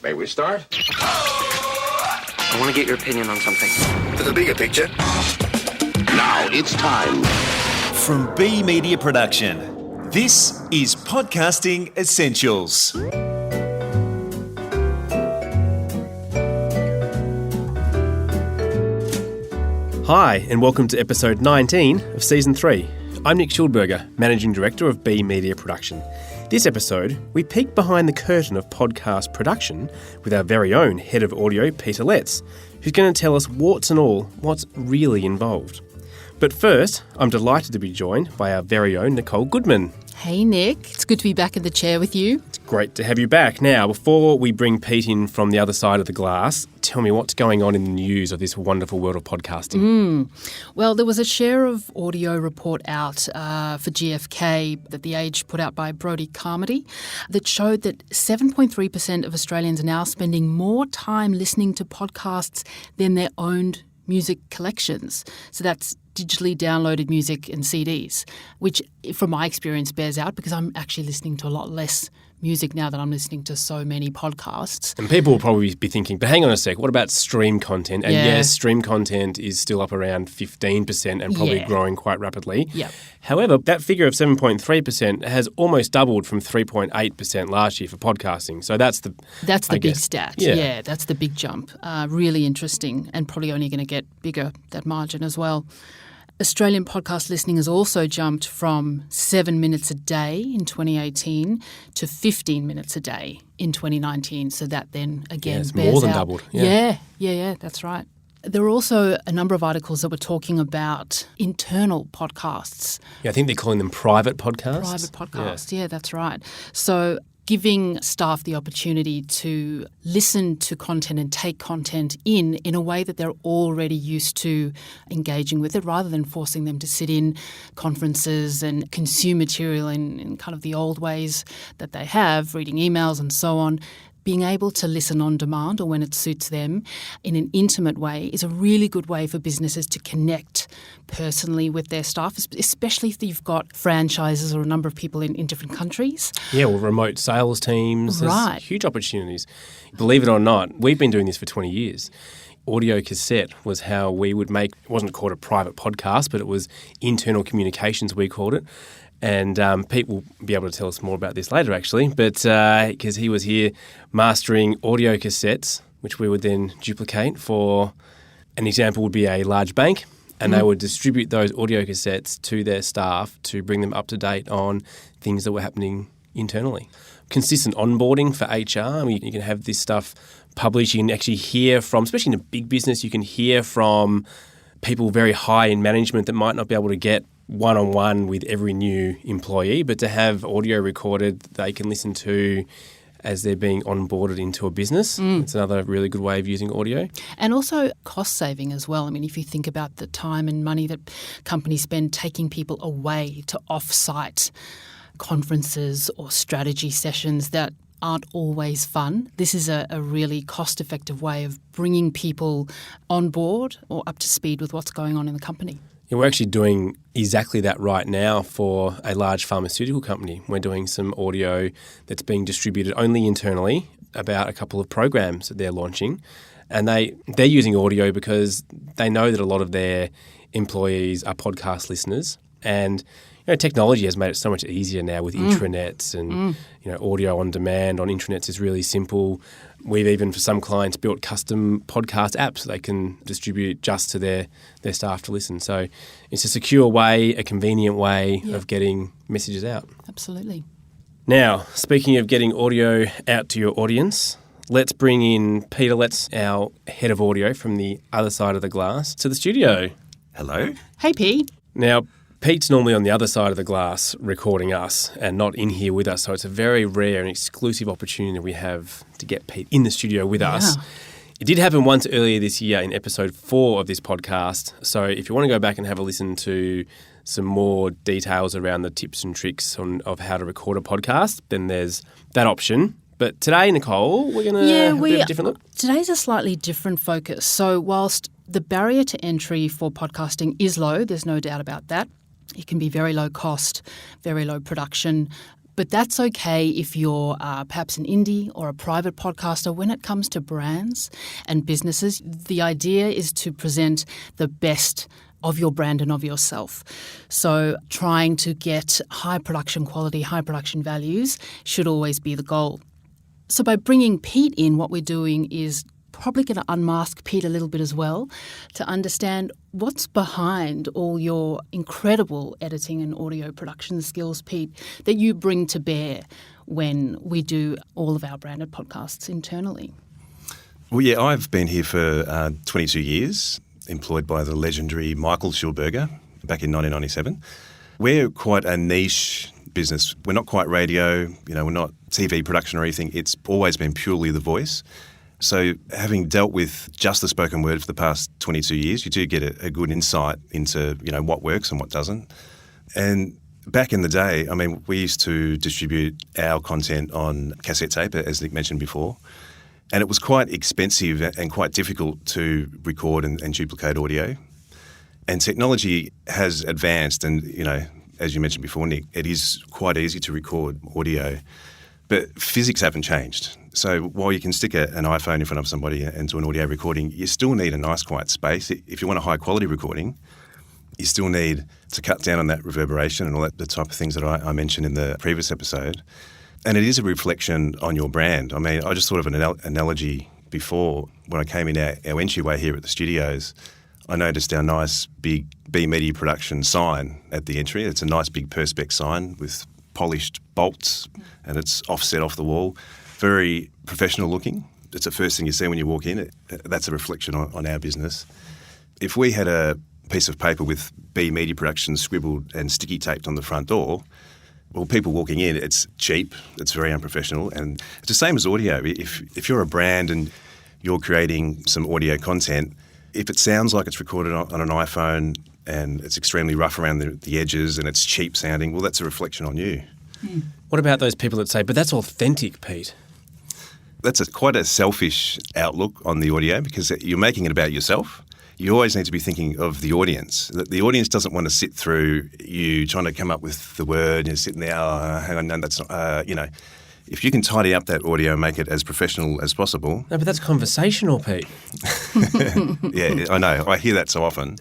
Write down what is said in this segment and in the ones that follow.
May we start? I want to get your opinion on something. To the bigger picture. Now it's time. From B Media Production, this is Podcasting Essentials. Hi, and welcome to episode 19 of Season 3. I'm Nick Schildberger, Managing Director of B Media Production. This episode, we peek behind the curtain of podcast production with our very own Head of Audio, Peter Letts, who's going to tell us warts and all what's really involved. But first, I'm delighted to be joined by our very own Nicole Goodman. Hey Nick, it's good to be back in the chair with you. It's great to have you back. Now, before we bring Pete in from the other side of the glass, tell me what's going on in the news of this wonderful world of podcasting. Well, there was a share of audio report out for GFK that The Age put out by Brodie Carmody that showed that 7.3% of Australians are now spending more time listening to podcasts than their owned music collections. So that's digitally downloaded music and CDs, which from my experience bears out because I'm actually listening to a lot less music now that I'm listening to so many podcasts. And people will probably be thinking, but hang on a sec, what about stream content? And yes, stream content is still up around 15% and probably growing quite rapidly. Yep. However, that figure of 7.3% has almost doubled from 3.8% last year for podcasting. So that's the big stat. Yeah, that's the big jump. Really interesting and probably only going to get bigger, that margin as well. Australian podcast listening has also jumped from 7 minutes a day in 2018 to 15 minutes a day in 2019. So that then again it's bears more than out. doubled. Yeah, that's right. There were also a number of articles that were talking about internal podcasts. Yeah, I think they're calling them private podcasts. Private podcasts, yeah, that's right. So giving staff the opportunity to listen to content and take content in a way that they're already used to engaging with it, rather than forcing them to sit in conferences and consume material in kind of the old ways that they have, reading emails and so on. Being able to listen on demand or when it suits them in an intimate way is a really good way for businesses to connect personally with their staff, especially if you've got franchises or a number of people in different countries. Yeah, or remote sales teams. Right. There's huge opportunities. Believe it or not, we've been doing this for 20 years. Audio cassette was how we would make, it wasn't called a private podcast, but it was internal communications, we called it. And Pete will be able to tell us more about this later, actually, but because he was here mastering audio cassettes, which we would then duplicate for, an example would be a large bank, and they would distribute those audio cassettes to their staff to bring them up to date on things that were happening internally. Consistent onboarding for HR. I mean, you can have this stuff published. You can actually hear from, especially in a big business, you can hear from people very high in management that might not be able to get one-on-one with every new employee, but to have audio recorded they can listen to as they're being onboarded into a business. It's another really good way of using audio. And also cost saving as well. I mean, if you think about the time and money that companies spend taking people away to off-site conferences or strategy sessions that aren't always fun, this is a really cost-effective way of bringing people on board or up to speed with what's going on in the company. Yeah, we're actually doing exactly that right now for a large pharmaceutical company. We're doing some audio that's being distributed only internally about a couple of programs that they're launching. And they're using audio because they know that a lot of their employees are podcast listeners. And technology has made it so much easier now with intranets and audio on demand on intranets is really simple. We've even, for some clients, built custom podcast apps so they can distribute just to their staff to listen. So it's a secure way, a convenient way of getting messages out. Absolutely. Now, speaking of getting audio out to your audience, let's bring in Peter Letts, our head of audio from the other side of the glass, to the studio. Hello. Hey, Pete. Now, Pete's normally on the other side of the glass recording us and not in here with us, so it's a very rare and exclusive opportunity we have to get Pete in the studio with us. It did happen once earlier this year in episode 4 of this podcast, so if you want to go back and have a listen to some more details around the tips and tricks of how to record a podcast, then there's that option. But today, Nicole, we're going to have a bit of a different look. Today's a slightly different focus. So whilst the barrier to entry for podcasting is low, there's no doubt about that. It can be very low cost, very low production, But that's okay if you're perhaps an indie or a private podcaster. When it comes to brands and businesses, the idea is to present the best of your brand and of yourself. So trying to get high production quality, high production values should always be the goal. So by bringing Pete in, what we're doing is probably going to unmask Pete a little bit as well to understand what's behind all your incredible editing and audio production skills, Pete, that you bring to bear when we do all of our branded podcasts internally. Well, yeah, I've been here for 22 years, employed by the legendary Michael Schildberger back in 1997. We're quite a niche business. We're not quite radio, we're not TV production or anything. It's always been purely the voice. So having dealt with just the spoken word for the past 22 years, you do get a good insight into, what works and what doesn't. And back in the day, we used to distribute our content on cassette tape, as Nick mentioned before. And it was quite expensive and quite difficult to record and duplicate audio. And technology has advanced and, as you mentioned before, Nick, it is quite easy to record audio. But physics haven't changed. So while you can stick an iPhone in front of somebody and do an audio recording, you still need a nice quiet space. If you want a high quality recording, you still need to cut down on that reverberation and all that, the type of things that I mentioned in the previous episode. And it is a reflection on your brand. I just thought of an analogy before. When I came in our entryway here at the studios, I noticed our nice big B Media Production sign at the entry. It's a nice big Perspex sign with polished bolts and it's offset off the wall. Very professional looking. It's the first thing you see when you walk in. That's a reflection on our business. If we had a piece of paper with B Media Productions scribbled and sticky taped on the front door, well, people walking in, it's cheap, it's very unprofessional, and it's the same as audio. If you're a brand and you're creating some audio content, if it sounds like it's recorded on an iPhone and it's extremely rough around the edges and it's cheap sounding, well, that's a reflection on you. What about those people that say, but that's authentic, Pete? That's quite a selfish outlook on the audio because you're making it about yourself. You always need to be thinking of the audience. The audience doesn't want to sit through you trying to come up with the word and you're sitting there, hang on, no, that's not, If you can tidy up that audio and make it as professional as possible. No, but that's conversational, Pete. Yeah, I know. I hear that so often.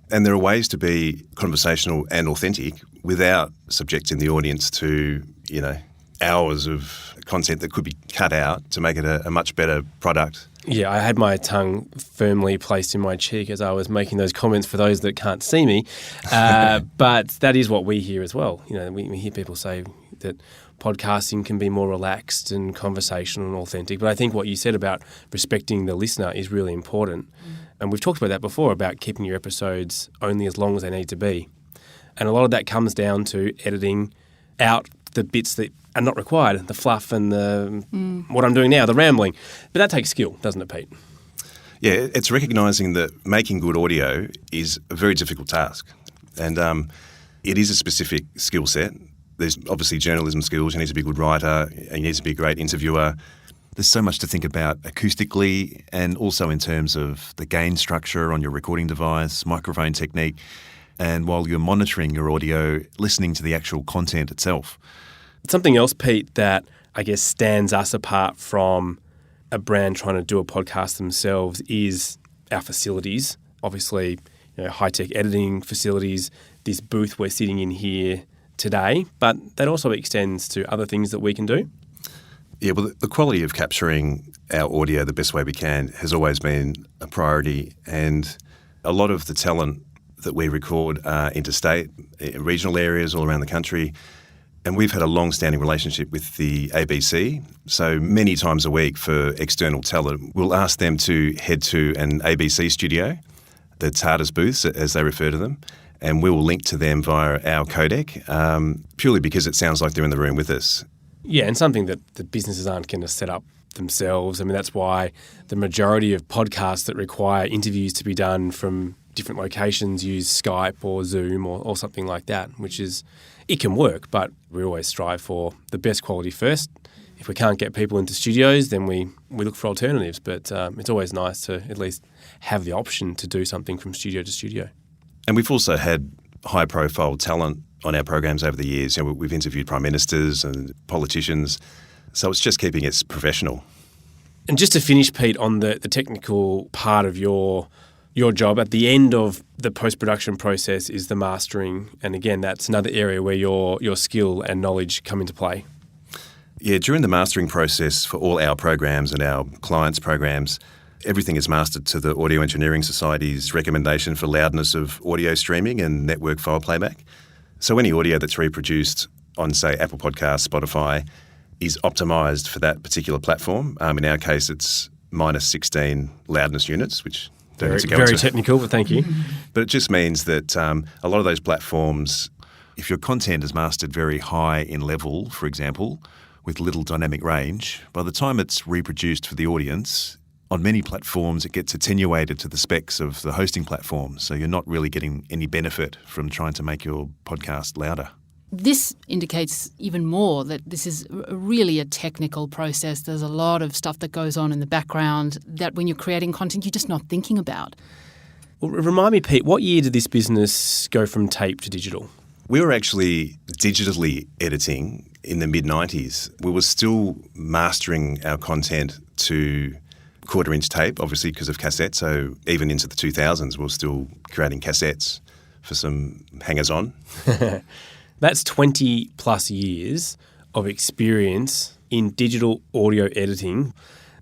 And there are ways to be conversational and authentic without subjecting the audience to, hours of content that could be cut out to make it a much better product. Yeah, I had my tongue firmly placed in my cheek as I was making those comments for those that can't see me. But that is what we hear as well. We hear people say that podcasting can be more relaxed and conversational and authentic. But I think what you said about respecting the listener is really important. And we've talked about that before, about keeping your episodes only as long as they need to be. And a lot of that comes down to editing out the bits that are not required, the fluff and what I'm doing now, the rambling. But that takes skill, doesn't it, Pete? Yeah, it's recognising that making good audio is a very difficult task. And it is a specific skill set. There's obviously journalism skills. You need to be a good writer and you need to be a great interviewer. There's so much to think about acoustically and also in terms of the gain structure on your recording device, microphone technique, and while you're monitoring your audio, listening to the actual content itself. Something else, Pete, that I guess stands us apart from a brand trying to do a podcast themselves is our facilities. Obviously, high-tech editing facilities, this booth we're sitting in here today, but that also extends to other things that we can do. Yeah, well, the quality of capturing our audio the best way we can has always been a priority, and a lot of the talent that we record are interstate, regional areas all around the country, and we've had a long-standing relationship with the ABC. So many times a week for external talent, we'll ask them to head to an ABC studio, the TARDIS booths, as they refer to them, and we will link to them via our codec, purely because it sounds like they're in the room with us. Yeah, and something that the businesses aren't going to set up themselves. That's why the majority of podcasts that require interviews to be done from different locations use Skype or Zoom or something like that, which is, it can work, but we always strive for the best quality first. If we can't get people into studios, then we look for alternatives. But it's always nice to at least have the option to do something from studio to studio. And we've also had high-profile talent on our programs over the years. We've interviewed prime ministers and politicians, so it's just keeping it professional. And just to finish, Pete, on the technical part of your job, at the end of the post-production process is the mastering. And again, that's another area where your skill and knowledge come into play. Yeah, during the mastering process for all our programs and our clients' programs, everything is mastered to the Audio Engineering Society's recommendation for loudness of audio streaming and network file playback. So any audio that's reproduced on, say, Apple Podcasts, Spotify, is optimised for that particular platform. In our case, it's minus 16 loudness units, which don't need to go very into. technical, but thank you. But it just means that a lot of those platforms, if your content is mastered very high in level, for example, with little dynamic range, by the time it's reproduced for the audience, on many platforms it gets attenuated to the specs of the hosting platform. So you're not really getting any benefit from trying to make your podcast louder. This indicates even more that this is really a technical process. There's a lot of stuff that goes on in the background that when you're creating content, you're just not thinking about. Well, remind me, Pete, what year did this business go from tape to digital? We were actually digitally editing in the mid-90s. We were still mastering our content to quarter-inch tape, obviously because of cassette. So even into the 2000s, we were still creating cassettes for some hangers-on. That's 20 plus years of experience in digital audio editing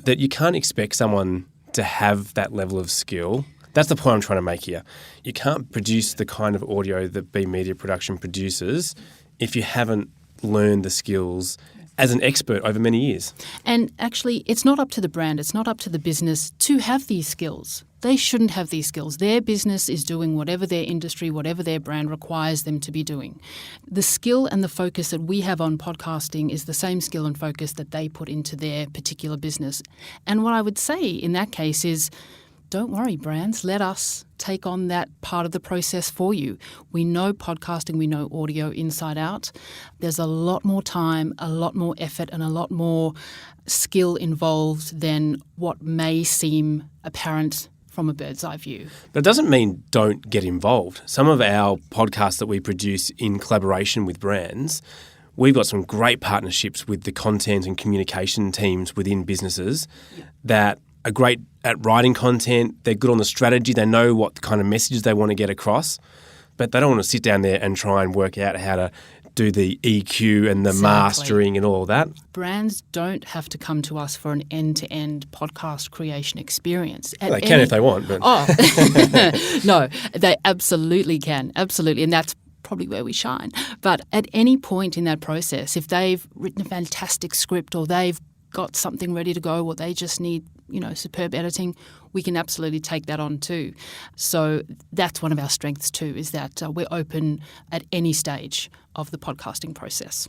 that you can't expect someone to have that level of skill. That's the point I'm trying to make here. You can't produce the kind of audio that B Media Production produces if you haven't learned the skills as an expert over many years. And actually, it's not up to the brand, it's not up to the business to have these skills. They shouldn't have these skills. Their business is doing whatever their industry, whatever their brand requires them to be doing. The skill and the focus that we have on podcasting is the same skill and focus that they put into their particular business. And what I would say in that case is, don't worry, brands, let us take on that part of the process for you. We know podcasting, we know audio inside out. There's a lot more time, a lot more effort, and a lot more skill involved than what may seem apparent from a bird's eye view. But it doesn't mean don't get involved. Some of our podcasts that we produce in collaboration with brands, we've got some great partnerships with the content and communication teams within businesses that are great at writing content. They're good on the strategy. They know what kind of messages they want to get across, but they don't want to sit down there and try and work out how to do the EQ and the mastering and all that. Brands don't have to come to us for an end-to-end podcast creation experience. They can if they want. But. No, they absolutely can. Absolutely. And that's probably where we shine. But at any point in that process, if they've written a fantastic script or they've got something ready to go or they just need, superb editing, we can absolutely take that on too. So that's one of our strengths too, is that we're open at any stage of the podcasting process.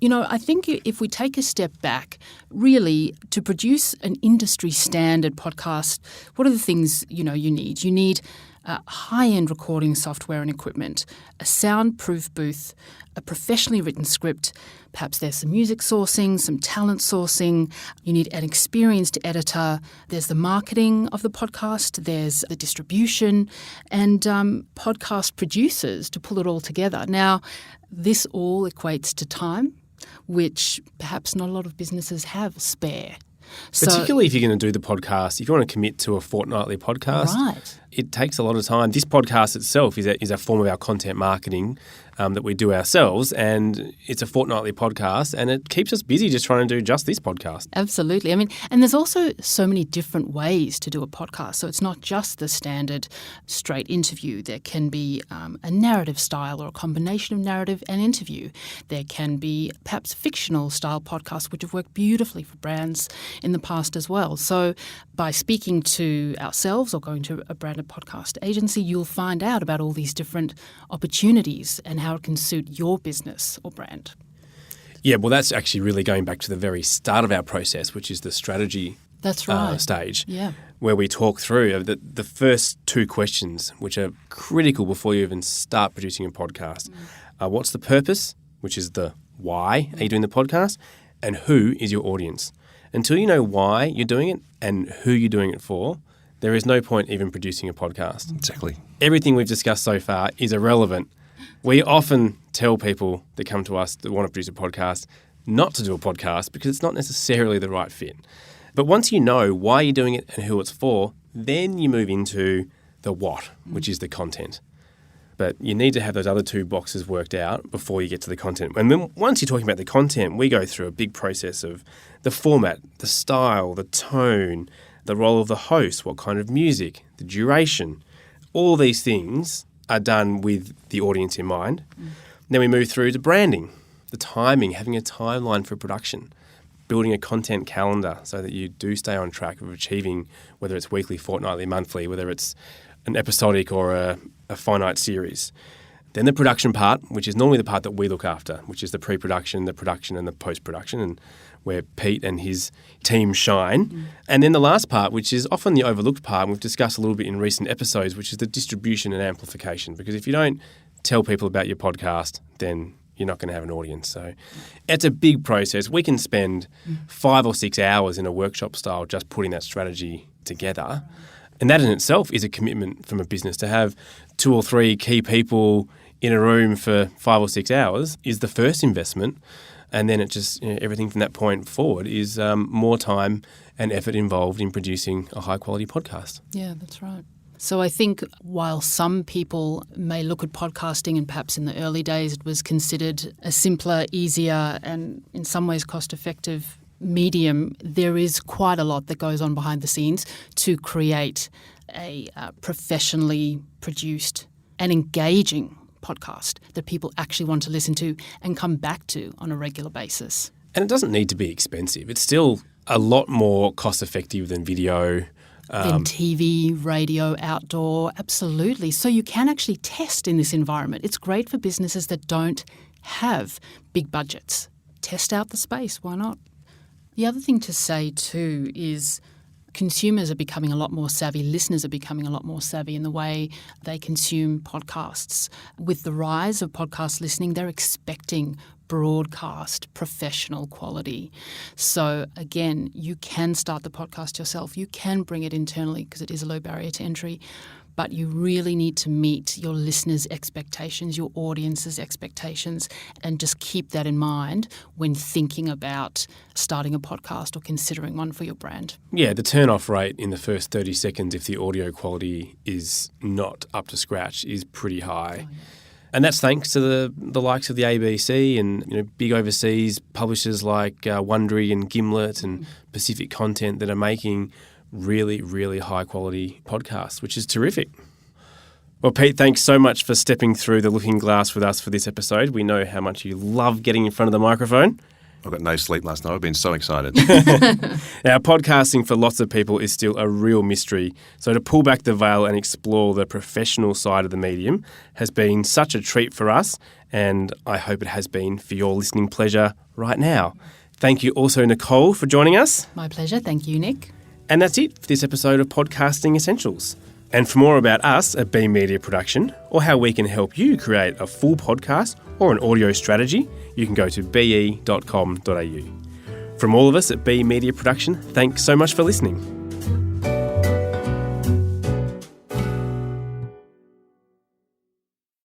I think if we take a step back, really, to produce an industry standard podcast, what are the things, you need? You need high-end recording software and equipment, a soundproof booth, a professionally written script, perhaps there's some music sourcing, some talent sourcing, you need an experienced editor, there's the marketing of the podcast, there's the distribution, and podcast producers to pull it all together. Now, this all equates to time, which perhaps not a lot of businesses have spare. Particularly if you're going to do the podcast, if you want to commit to a fortnightly podcast, right, it takes a lot of time. This podcast itself is a form of our content marketing that we do ourselves, and it's a fortnightly podcast, and it keeps us busy just trying to do just this podcast. Absolutely. And there's also so many different ways to do a podcast. So it's not just the standard straight interview. There can be a narrative style or a combination of narrative and interview. There can be perhaps fictional style podcasts, which have worked beautifully for brands in the past as well. So by speaking to ourselves or going to a branded podcast agency, you'll find out about all these different opportunities and how it can suit your business or brand. Yeah, well, that's actually really going back to the very start of our process, which is the strategy stage, where we talk through the first two questions, which are critical before you even start producing a podcast. What's the purpose, which is the why are you doing the podcast, and who is your audience? Until you know why you're doing it and who you're doing it for, there is no point even producing a podcast. Exactly. Everything we've discussed so far is irrelevant We often tell people that come to us that want to produce a podcast not to do a podcast because it's not necessarily the right fit. But once you know why you're doing it and who it's for, then you move into the what, which is the content. But you need to have those other two boxes worked out before you get to the content. And then once you're talking about the content, we go through a big process of the format, the style, the tone, the role of the host, what kind of music, the duration. All these things are done with the audience in mind. Then we move through to branding, the timing, having a timeline for production, building a content calendar so that you do stay on track of achieving, whether it's weekly, fortnightly, monthly, whether it's an episodic or a finite series. Then the production part, which is normally the part that we look after, which is the pre-production, the production and the post-production, and where Pete and his team shine. And then the last part, which is often the overlooked part, and we've discussed a little bit in recent episodes, which is the distribution and amplification. Because if you don't tell people about your podcast, then you're not going to have an audience. So it's a big process. We can spend 5 or 6 hours in a workshop style just putting that strategy together. And that in itself is a commitment from a business. To have 2 or 3 key people in a room for 5 or 6 hours is the first investment. And then it just, everything from that point forward is more time and effort involved in producing a high quality podcast. Yeah, that's right. So I think while some people may look at podcasting and perhaps in the early days it was considered a simpler, easier and in some ways cost-effective medium, there is quite a lot that goes on behind the scenes to create a professionally produced and engaging podcast that people actually want to listen to and come back to on a regular basis. And it doesn't need to be expensive. It's still a lot more cost-effective than video. Than TV, radio, outdoor, absolutely. So you can actually test in this environment. It's great for businesses that don't have big budgets. Test out the space, why not? The other thing to say too is consumers are becoming a lot more savvy, listeners are becoming a lot more savvy in the way they consume podcasts. With the rise of podcast listening, they're expecting broadcast, professional quality. So again, you can start the podcast yourself. You can bring it internally because it is a low barrier to entry. But you really need to meet your listeners' expectations, your audience's expectations, and just keep that in mind when thinking about starting a podcast or considering one for your brand. Yeah, the turn-off rate in the first 30 seconds if the audio quality is not up to scratch is pretty high. Oh, yeah. And that's thanks to the likes of the ABC and big overseas publishers like Wondery and Gimlet and Pacific Content that are making really, really high-quality podcasts, which is terrific. Well, Pete, thanks so much for stepping through the looking glass with us for this episode. We know how much you love getting in front of the microphone. I got no sleep last night. I've been so excited. Now, podcasting for lots of people is still a real mystery. So to pull back the veil and explore the professional side of the medium has been such a treat for us, and I hope it has been for your listening pleasure right now. Thank you also, Nicole, for joining us. My pleasure. Thank you, Nick. And that's it for this episode of Podcasting Essentials. And for more about us at B Media Production or how we can help you create a full podcast or an audio strategy, you can go to be.com.au. From all of us at B Media Production, thanks so much for listening.